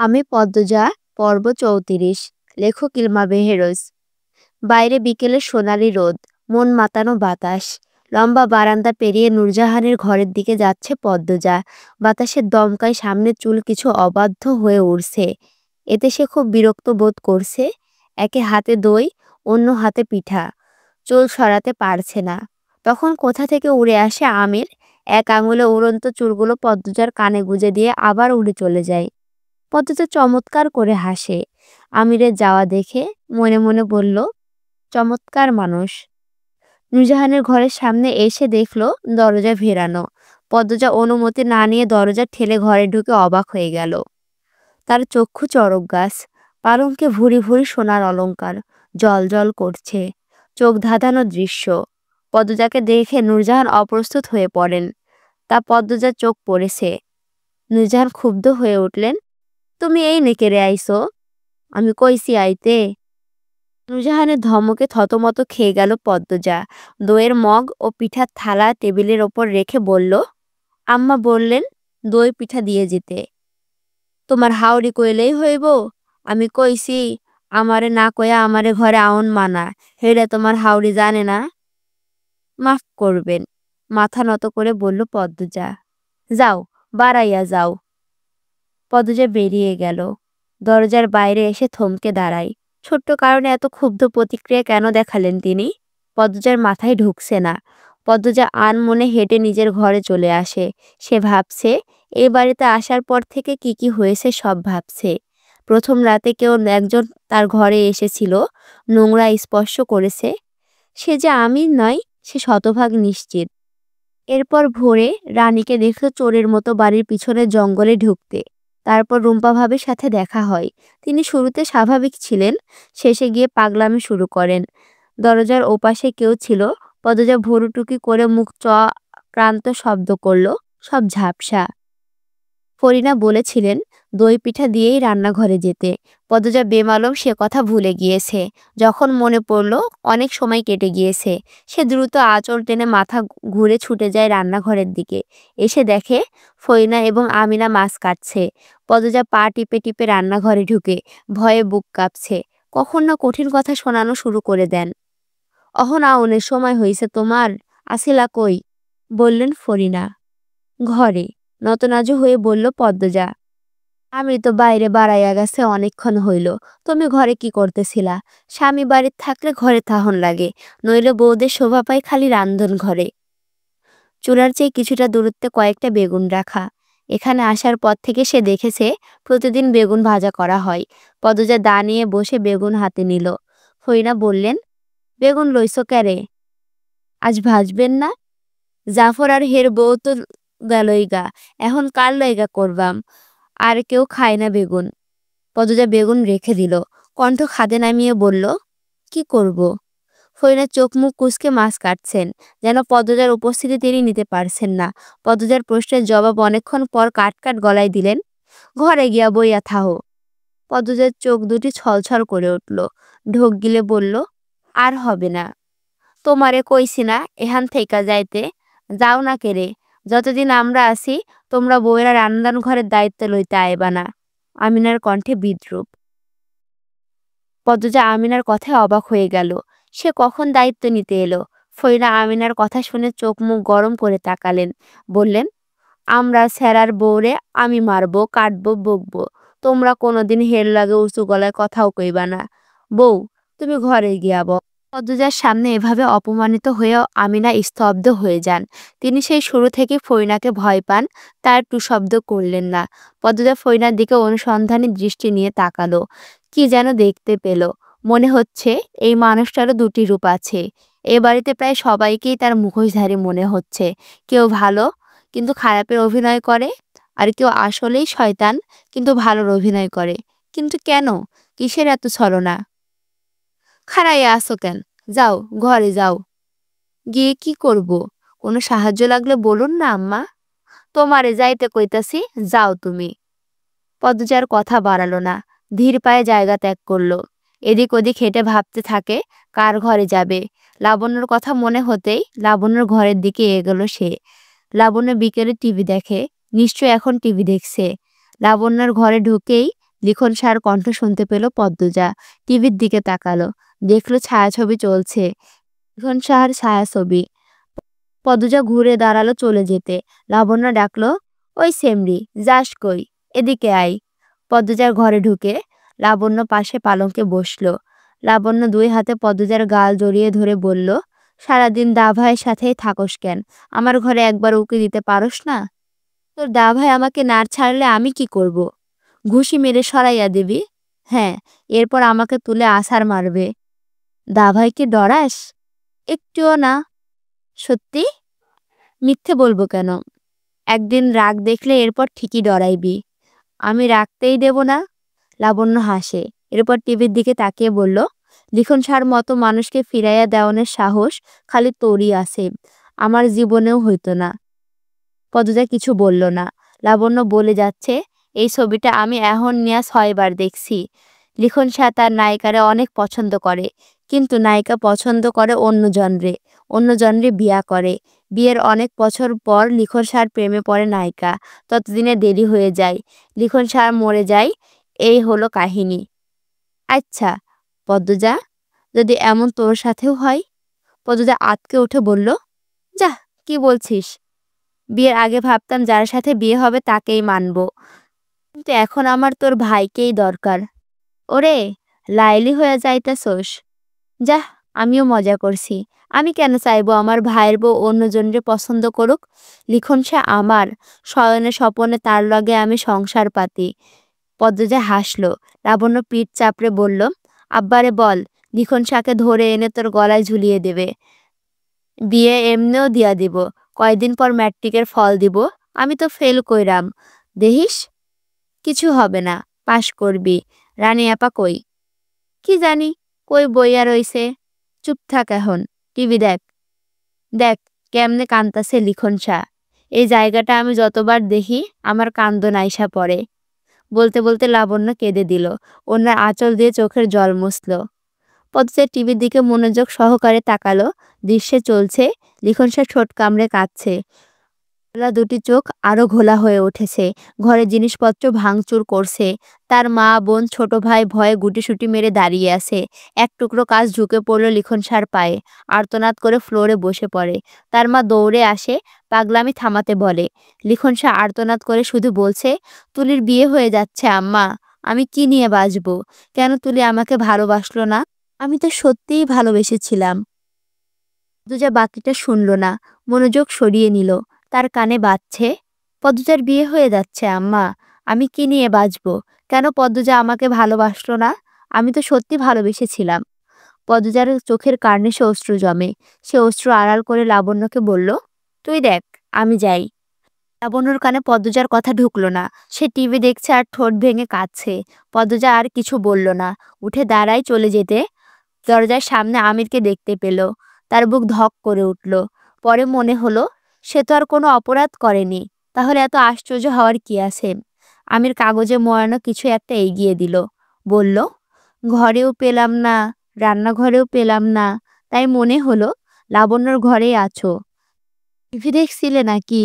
আমি পদ্মজা পর্ব ৩৪। লেখক ইলমা বেহেরোজ। বাইরে বিকেলের সোনালি রোদ, মন মাতানো বাতাস। লম্বা বারান্দা পেরিয়ে নূরজাহানের ঘরের দিকে যাচ্ছে পদ্মজা। বাতাসের দমকায় সামনের চুল কিছু অবাধ্য হয়ে উঠছে। এতে সে খুব বিরক্ত বোধ করছে। একে হাতে দই, অন্য হাতে পিঠা। চুল সরাতে পারছে না। তখন কোথা থেকে উড়ে আসে আমির। এক আঙুলে উড়ন্ত চুলগুলো পদ্মজার কানে গুজে দিয়ে আবার উড়ে চলে যায়। পদ্মজা চমৎকার করে হাসে। আমিরের যাওয়া দেখে মনে মনে বলল, চমৎকার মানুষ। নূরজাহানের ঘরের সামনে এসে দেখল দরজা ভেরানো। পদ্মজা অনুমতি না নিয়ে দরজা ঠেলে ঘরে ঢুকে অবাক হয়ে গেল। তার চক্ষু চড়ক গাছ, পালঙ্কে ভুরি ভুরি সোনার অলংকার জল জল করছে। চোখ ধাঁধানো দৃশ্য। পদ্মজাকে দেখে নূরজাহান অপ্রস্তুত হয়ে পড়েন। তা পদ্মজার চোখ পড়েছে। নূরজাহান ক্ষুব্ধ হয়ে উঠলেন, তুমি এই নেকেরে আইসো? আমি কইছি আইতে। নূরজাহানের ধমকে থতমত খেয়ে গেল পদ্মজা। দইয়ের মগ ও পিঠার থালা টেবিলের ওপর রেখে বলল, আম্মা বললেন দই পিঠা দিয়ে যেতে। তোমার হাওড়ি কইলেই হইব? আমি কইছি আমারে না কয়া আমারে ঘরে আউন মানা, হেডা তোমার হাওড়ি জানে না? মাফ করবেন, মাথা নত করে বলল পদ্মজা। যাও, বাড়াইয়া যাও। পদ্মজা বেরিয়ে গেল। দরজার বাইরে এসে থমকে দাঁড়ায়। ছোট্ট কারণে এত ক্ষুব্ধ প্রতিক্রিয়া কেন দেখালেন তিনি? পদ্মজার মাথায় ঢুকছে না। পদ্মজা আনমনে হেঁটে নিজের ঘরে চলে আসে। সে ভাবছে, এই বাড়িতে আসার পর থেকে কি হয়েছে সব ভাবছে। প্রথম রাতে কেউ একজন তার ঘরে এসেছিল, নোংরা স্পর্শ করেছে। সে যে আমির নয় সে শতভাগ নিশ্চিত। এরপর ভোরে রানীকে দেখল চোরের মতো বাড়ির পিছনের জঙ্গলে ঢুকতে। তারপর রুম্পা ভাবির সাথে দেখা হয়। তিনি শুরুতে স্বাভাবিক ছিলেন, শেষে গিয়ে পাগলামি শুরু করেন। দরজার ওপাশে কেউ ছিল। পদ্মজা ভুরুটুকি করে মুখ ক্রান্ত শব্দ করল, সব ঝাপসা। ফরিনা বলেছিলেন দই পিঠা দিয়েই রান্নাঘরে যেতে। পদ্মজা বেমালুম সে কথা ভুলে গিয়েছে। যখন মনে পড়ল অনেক সময় কেটে গিয়েছে। সে দ্রুত আঁচল টেনে মাথা ঘুরে ছুটে যায় রান্নাঘরের দিকে। এসে দেখে ফরিনা এবং আমিনা মাছ কাটছে। পদ্মজা পা টিপে টিপে রান্নাঘরে ঢুকে। ভয়ে বুক কাঁপছে। কখন না কঠিন কথা শোনানো শুরু করে দেন। অহন আউনের সময় হইছে তোমার, আসিলা কই? বললেন ফরিনা। ঘরে, নতনাজু হয়ে বলল পদ্মজা। আমি তো বাইরে বাড়াইয়া গেছে অনেকক্ষণ হইল। তুমি ঘরে কি করতেছিলা? স্বামী বাড়ির থাকলে ঘরে থাহন লাগে, নইলে বউদের শোভা পায় খালি রান্ধন ঘরে। চুলার চেয়ে কিছুটা দূরত্বে কয়েকটা বেগুন রাখা। এখানে আসার পর থেকে সে দেখেছে প্রতিদিন বেগুন ভাজা করা হয়। পদ্মজা দা নিয়ে বসে বেগুন হাতে নিল। ফরিনা বললেন, বেগুন লইছো ক্যারে? আজ ভাজবেন না? জাফর আর হের বউ তো গেলই গা, এখন কার লইগা করবাম? আর কেউ খায় না বেগুন। পদ্মজা বেগুন রেখে দিল। কণ্ঠ খাদে নামিয়ে বলল, কি করব? ফরিনা চোখ মুখ কুঁচকে মাছ কাটছেন, যেন পদ্মজার উপস্থিতি তিনি নিতে পারছেন না। পদ্মজার প্রশ্নের জবাব অনেকক্ষণ পর কাট কাট গলায় দিলেন, ঘরে গিয়া বইয়া থাহো। পদ্মজার চোখ দুটি ছলছল করে উঠল। ঢোক গিলে বলল, আর হবে না। তোমারে কইছি না এখান থেইকা যাইতে? যাও না কেরে। যতদিন আমরা আছি তোমরা বউয়েরা রান্নার ঘরের দায়িত্ব লইতে আইবা না। আমিনার কণ্ঠে বিদ্রুপ। পদ্মজা আমিনার কথায় অবাক হয়ে গেল। সে কখন দায়িত্ব নিতে এলো? ফরিনা আমিনার কথা শুনে চোখ মুখ গরম করে তাকালেন। বললেন, আমরা স্যারার বউরে আমি মারবো, কাটবো, বকবো। তোমরা কোনোদিন হের লাগে উঁচু গলায় কথাও কইবা না। বউ, তুমি ঘরে গিয়া বউ। পদ্মজার সামনে এভাবে অপমানিত হয়েও আমিনা স্তব্ধ হয়ে যান। তিনি সেই শুরু থেকে ফরিনাকে ভয় পান, তার টু শব্দ করলেন না। পদ্মজা ফরিনার দিকে অনুসন্ধানী দৃষ্টি নিয়ে তাকালো। কি যেন দেখতে পেল। মনে হচ্ছে এই মানুষটারও দুটি রূপ আছে। এ বাড়িতে প্রায় সবাইকেই তার মুখোশধারী মনে হচ্ছে। কেউ ভালো কিন্তু খারাপের অভিনয় করে, আর কেউ আসলেই শয়তান কিন্তু ভালোর অভিনয় করে। কিন্তু কেন? কিসের এত ছলনা? খাড়াইয়া আসো কেন? যাও, ঘরে যাও। গিয়ে কি করব? কোনো সাহায্য লাগলে বলুন না আম্মা। তোমারে যাইতে কইতাছি, যাও তুমি। পদ্মজার কথা বাড়ালো না। ধীর পায়ে জায়গা ত্যাগ করলো। এদিক ওদিক হেঁটে ভাবতে থাকে কার ঘরে যাবে। লাবণ্যর কথা মনে হতেই লাবণ্যর ঘরের দিকে এগোলো সে। লাবণ্য বিকেলে টিভি দেখে, নিশ্চয় এখন টিভি দেখছে। লাবণ্যর ঘরে ঢুকেই লিখন সার কণ্ঠ শুনতে পেল পদ্মজা। টিভির দিকে তাকালো, দেখলো ছায়াছবি চলছে। লিখন সাহার ছায়াছবি। পদ্মজা ঘুরে দাঁড়ালো চলে যেতে। লাবণ্য ডাকলো, ওই সেমরি, যাস কই, এদিকে আয়। পদ্মজার ঘরে ঢুকে লাবণ্য পাশে পালঙ্কে বসলো। লাবণ্য 2 হাতে পদ্মজার গাল জড়িয়ে ধরে বলল, সারাদিন দাভাইয়ের সাথেই থাকস কেন? আমার ঘরে একবার উকি দিতে পারস না? তোর দাভাই আমাকে না ছাড়লে আমি কি করব? ঘুষি মেরে সরাইয়া দিবি? হ্যাঁ, এরপর আমাকে তুলে আছাড় মারবে। দাভাইকে ডরাস? একটুও না। সত্যি? মিথ্যে বলবো কেন? একদিন রাগ দেখলে এরপর ঠিকই ডরাইবি। আমি রাখতেই দেব না। লাবণ্য হাসে। এরপর টিভির দিকে তাকিয়ে বলল, লিখন সার মতো মানুষকে ফিরাইয়া দেওয়ানোর সাহস খালি তোরই আছে, আমার জীবনেও হইতো না। পদ্মজা কিছু বলল না। লাবণ্য বলে যাচ্ছে, এই ছবিটা আমি এখন নিয়া 6 বার দেখছি। লিখন শাহ তার নায়িকারে অনেক পছন্দ করে, কিন্তু নায়িকা পছন্দ করে অন্য জনরে, অন্য জনরে বিয়া করে। বিয়ের অনেক বছর পর লিখন শাহর প্রেমে পড়ে নায়িকা। ততদিনে দেরি হয়ে যায়, লিখন শাহ মরে যায়। এই হলো কাহিনী। আচ্ছা পদ্মজা, যদি এমন তোর সাথেও হয়? পদ্মজা আঁতকে উঠে বলল, যাহ, কি বলছিস? বিয়ের আগে ভাবতাম যার সাথে বিয়ে হবে তাকেই মানব, কিন্তু এখন আমার তোর ভাইকেই দরকার। ওরে, লাইলি হয়ে যাইতাছোস? যাহ, আমিও মজা করছি। আমি কেন চাইবো আমার ভাইয়ের বউ অন্যজনরে পছন্দ করুক? লিখন সে আমার, শয়নে স্বপনে তার লগে আমি সংসার পাতি। পদ্মজা হাসলো। লাবণ্য পিঠ চাপড়ে বলল, আব্বারে বল লিখন শাকে ধরে এনে তোর গলায় ঝুলিয়ে দেবে। বিয়ে এমনেও দিয়া দিব, কয়দিন পর ম্যাট্রিকের ফল দিব। আমি তো ফেল কইরাম, দেখিস? কিছু হবে না, পাশ করবি। রানী আপা কই? কি জানি, কই বইয়া রইছে। চুপ থাক এখন, টিভি দেখ। দেখ কেমনে কান্তাছে লিখন শাহ। এই জায়গাটা আমি যতবার দেখি আমার কান্দন আইসা পড়ে। বলতে বলতে লাবণ্য কেঁদে দিল। ওনার আঁচল দিয়ে চোখের জল মুছল। পদ্মজা টিভির দিকে মনোযোগ সহকারে তাকালো। দৃশ্যে চলছে, লিখন শাহ ঠোঁট কামড়ে কাঁদছে। দুটি চোখ আরো ঘোলা হয়ে উঠেছে। ঘরে জিনিসপত্র ভাঙচুর করছে। তার মা বোন ছোট ভাই ভয়ে গুটিসুটি মেরে দাঁড়িয়ে আছে। এক টুকরো কাজ ঢুকে পড়ল লিখন শাহর পায়ে। আর্তনাদ করে ফ্লোরে বসে পড়ে। তার মা দৌড়ে আসে, পাগলামি থামাতে বলে। লিখন শাহ আর্তনাদ করে শুধু বলছে, তুলির বিয়ে হয়ে যাচ্ছে আম্মা, আমি কি নিয়ে বাঁচবো? কেন তুলি আমাকে ভালোবাসলো না? আমি তো সত্যিই ভালোবেসেছিলাম। পদ্মজা বাকিটা শুনল না, মনোযোগ সরিয়ে নিল। তার কানে বাজছে, পদ্মজার বিয়ে হয়ে যাচ্ছে আম্মা, আমি কি নিয়ে বাঁচবো? কেন পদ্মজা আমাকে ভালোবাসলো না? আমি তো সত্যি ভালোবেসেছিলাম। পদ্মজার চোখের কার্নিশে অশ্রু জমে। সে অশ্রু আড়াল করে লাবণ্যকে বলল, তুই দেখ, আমি যাই। লাবণ্যর কানে পদ্মজার কথা ঢুকলো না। সে টিভি দেখছে আর ঠোঁট ভেঙে কাঁদছে। পদ্মজা আর কিছু বলল না, উঠে দাঁড়ায় চলে যেতে দরজার সামনে আমিরকে দেখতে পেল। তার বুক ধক করে উঠল। পরে মনে হলো, সে তো আর কোনো অপরাধ করেনি, তাহলে এত আশ্চর্য হওয়ার কি আছে? আমির কাগজে মোড়ানো কিছু একটা এগিয়ে দিল। বলল, ঘরেও পেলাম না, রান্নাঘরেও পেলাম না, তাই মনে হলো লাবণ্যর ঘরেই আছো। টিভি দেখছিলে নাকি?